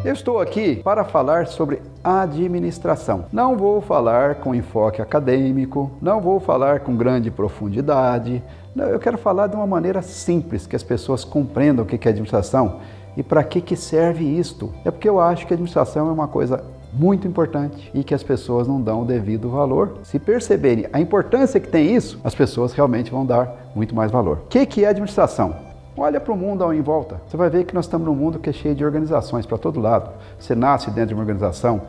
Eu estou aqui para falar sobre administração. Não vou falar com enfoque acadêmico, não vou falar com grande profundidade. Eu quero falar de uma maneira simples, que as pessoas compreendam o que é administração e para que serve isto. É porque eu acho que a administração é uma coisa muito importante e que as pessoas não dão o devido valor. Se perceberem a importância que tem isso, as pessoas realmente vão dar muito mais valor. O que é administração? Olha para o mundo ao em volta. Você vai ver que nós estamos num mundo que é cheio de organizações para todo lado. Você nasce dentro de uma organização,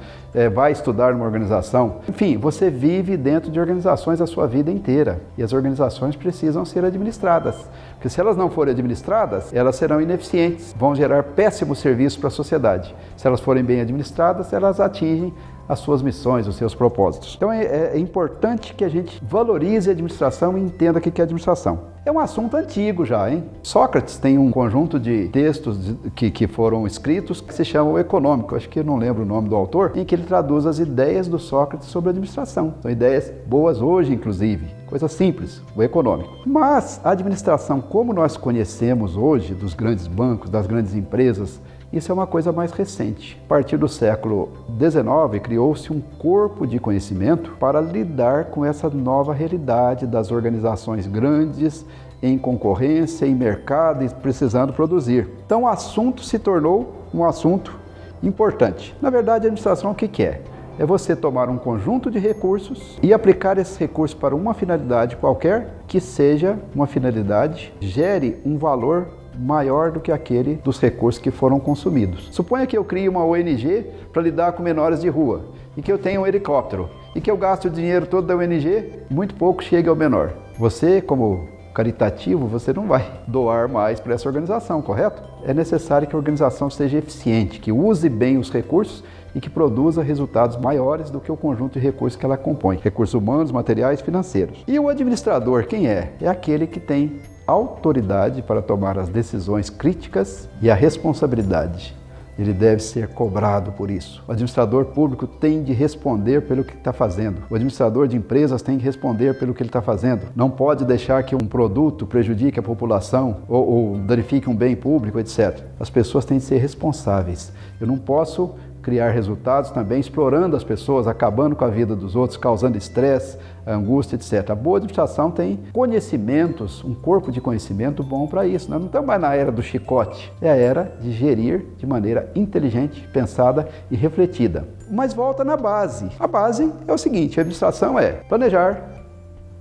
vai estudar numa organização. Enfim, você vive dentro de organizações a sua vida inteira. E as organizações precisam ser administradas. Porque se elas não forem administradas, elas serão ineficientes, vão gerar péssimos serviços para a sociedade. Se elas forem bem administradas, elas atingem as suas missões, os seus propósitos. Então é importante que a gente valorize a administração e entenda o que é administração. É um assunto antigo já, hein? Sócrates tem um conjunto de textos que foram escritos que se chama O Econômico, acho que eu não lembro o nome do autor, em que ele traduz as ideias do Sócrates sobre a administração. São ideias boas hoje, inclusive. Coisa simples, o econômico. Mas a administração, como nós conhecemos hoje, dos grandes bancos, das grandes empresas, isso é uma coisa mais recente. A partir do século XIX, criou-se um corpo de conhecimento para lidar com essa nova realidade das organizações grandes, em concorrência, em mercado e precisando produzir. Então o assunto se tornou um assunto importante. Na verdade, a administração o que é? É você tomar um conjunto de recursos e aplicar esses recursos para uma finalidade qualquer, que seja uma finalidade, gere um valor maior do que aquele dos recursos que foram consumidos. Suponha que eu crie uma ONG para lidar com menores de rua e que eu tenha um helicóptero e que eu gaste o dinheiro todo da ONG, muito pouco chega ao menor. Você, como caritativo, você não vai doar mais para essa organização, correto? É necessário que a organização seja eficiente, que use bem os recursos e que produza resultados maiores do que o conjunto de recursos que ela compõe. Recursos humanos, materiais, financeiros. E o administrador, quem é? É aquele que tem autoridade para tomar as decisões críticas e a responsabilidade. Ele deve ser cobrado por isso. O administrador público tem de responder pelo que está fazendo. O administrador de empresas tem de responder pelo que ele está fazendo. Não pode deixar que um produto prejudique a população ou danifique um bem público, etc. As pessoas têm de ser responsáveis. Eu não posso criar resultados também explorando as pessoas, acabando com a vida dos outros, causando estresse, angústia, etc. A boa administração tem conhecimentos, um corpo de conhecimento bom para isso. Nós não estamos mais na era do chicote, é a era de gerir de maneira inteligente, pensada e refletida. Mas volta na base. A base é o seguinte, a administração é planejar,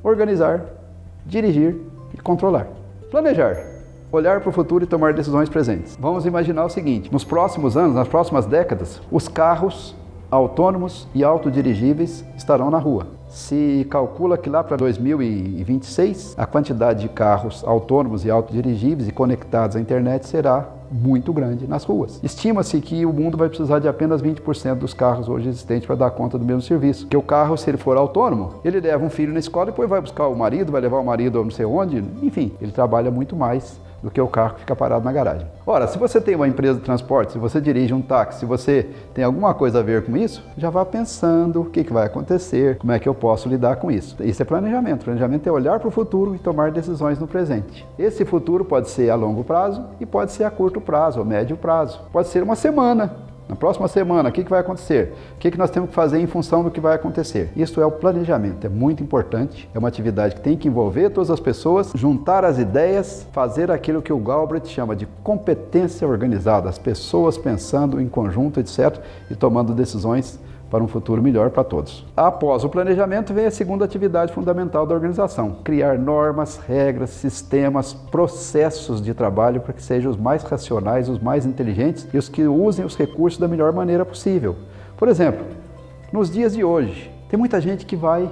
organizar, dirigir e controlar. Planejar. Olhar para o futuro e tomar decisões presentes. Vamos imaginar o seguinte, nos próximos anos, nas próximas décadas, os carros autônomos e autodirigíveis estarão na rua. Se calcula que lá para 2026, a quantidade de carros autônomos e autodirigíveis e conectados à internet será muito grande nas ruas. Estima-se que o mundo vai precisar de apenas 20% dos carros hoje existentes para dar conta do mesmo serviço. Porque o carro, se ele for autônomo, ele leva um filho na escola e depois vai buscar o marido, vai levar o marido a não sei onde, enfim, ele trabalha muito mais do que o carro que fica parado na garagem. Ora, se você tem uma empresa de transporte, se você dirige um táxi, se você tem alguma coisa a ver com isso, já vá pensando o que vai acontecer, como é que eu posso lidar com isso. Isso é planejamento. Planejamento é olhar para o futuro e tomar decisões no presente. Esse futuro pode ser a longo prazo e pode ser a curto prazo ou médio prazo. Pode ser uma semana. Na próxima semana, o que vai acontecer? O que nós temos que fazer em função do que vai acontecer? Isso é o planejamento, é muito importante. É uma atividade que tem que envolver todas as pessoas, juntar as ideias, fazer aquilo que o Galbraith chama de competência organizada. As pessoas pensando em conjunto, etc. e tomando decisões para um futuro melhor para todos. Após o planejamento vem a segunda atividade fundamental da organização: criar normas, regras, sistemas, processos de trabalho para que sejam os mais racionais, os mais inteligentes e os que usem os recursos da melhor maneira possível. Por exemplo, nos dias de hoje, tem muita gente que vai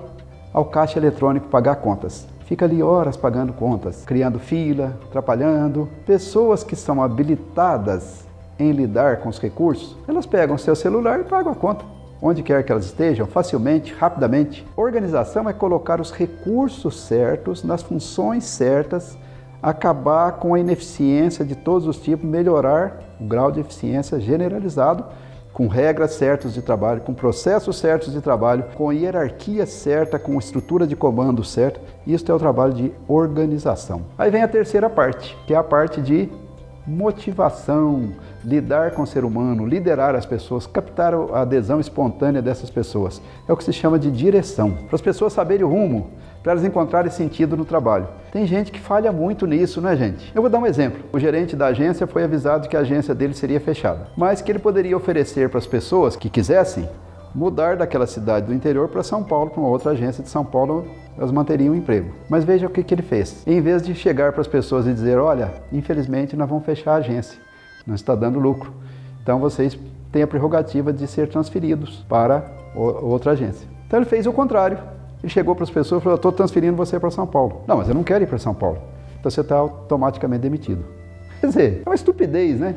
ao caixa eletrônico pagar contas. Fica ali horas pagando contas, criando fila, atrapalhando. Pessoas que são habilitadas em lidar com os recursos, elas pegam seu celular e pagam a conta. Onde quer que elas estejam, facilmente, rapidamente. Organização é colocar os recursos certos, nas funções certas, acabar com a ineficiência de todos os tipos, melhorar o grau de eficiência generalizado, com regras certas de trabalho, com processos certos de trabalho, com hierarquia certa, com estrutura de comando certa. Isso é o trabalho de organização. Aí vem a terceira parte, que é a parte de motivação, lidar com o ser humano, liderar as pessoas, captar a adesão espontânea dessas pessoas. É o que se chama de direção. Para as pessoas saberem o rumo, para elas encontrarem sentido no trabalho. Tem gente que falha muito nisso, né, gente? Eu vou dar um exemplo. O gerente da agência foi avisado que a agência dele seria fechada, mas que ele poderia oferecer para as pessoas que quisessem mudar daquela cidade do interior para São Paulo, para uma outra agência de São Paulo, elas manteriam o emprego. Mas veja o que ele fez. Em vez de chegar para as pessoas e dizer, olha, infelizmente nós vamos fechar a agência, não está dando lucro, então vocês têm a prerrogativa de ser transferidos para outra agência. Então ele fez o contrário. Ele chegou para as pessoas e falou, estou transferindo você para São Paulo. Não, mas eu não quero ir para São Paulo. Então você está automaticamente demitido. Quer dizer, é uma estupidez, né?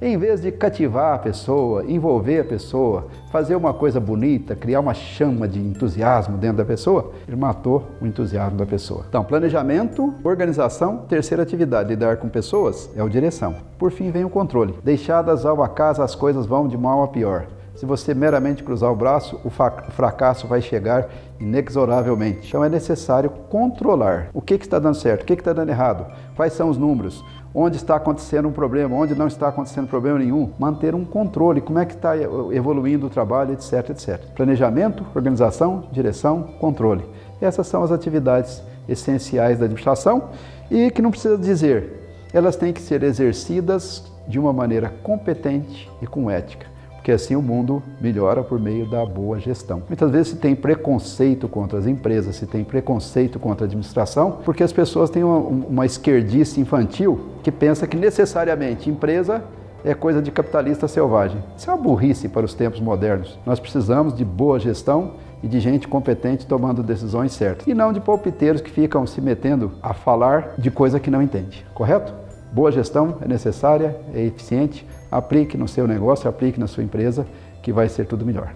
Em vez de cativar a pessoa, envolver a pessoa, fazer uma coisa bonita, criar uma chama de entusiasmo dentro da pessoa, ele matou o entusiasmo da pessoa. Então, planejamento, organização, terceira atividade, lidar com pessoas, é o direção. Por fim, vem o controle. Deixadas ao acaso, as coisas vão de mal a pior. Se você meramente cruzar o braço, o fracasso vai chegar inexoravelmente. Então é necessário controlar o que está dando certo, o que está dando errado, quais são os números, onde está acontecendo um problema, onde não está acontecendo problema nenhum. Manter um controle, como é que está evoluindo o trabalho, etc, etc. Planejamento, organização, direção, controle. Essas são as atividades essenciais da administração e que não precisa dizer, elas têm que ser exercidas de uma maneira competente e com ética. Porque assim o mundo melhora por meio da boa gestão. Muitas vezes se tem preconceito contra as empresas, se tem preconceito contra a administração, porque as pessoas têm uma esquerdice infantil que pensa que necessariamente empresa é coisa de capitalista selvagem. Isso é uma burrice para os tempos modernos. Nós precisamos de boa gestão e de gente competente tomando decisões certas. E não de palpiteiros que ficam se metendo a falar de coisa que não entende. Correto? Boa gestão é necessária, é eficiente. Aplique no seu negócio, aplique na sua empresa, que vai ser tudo melhor.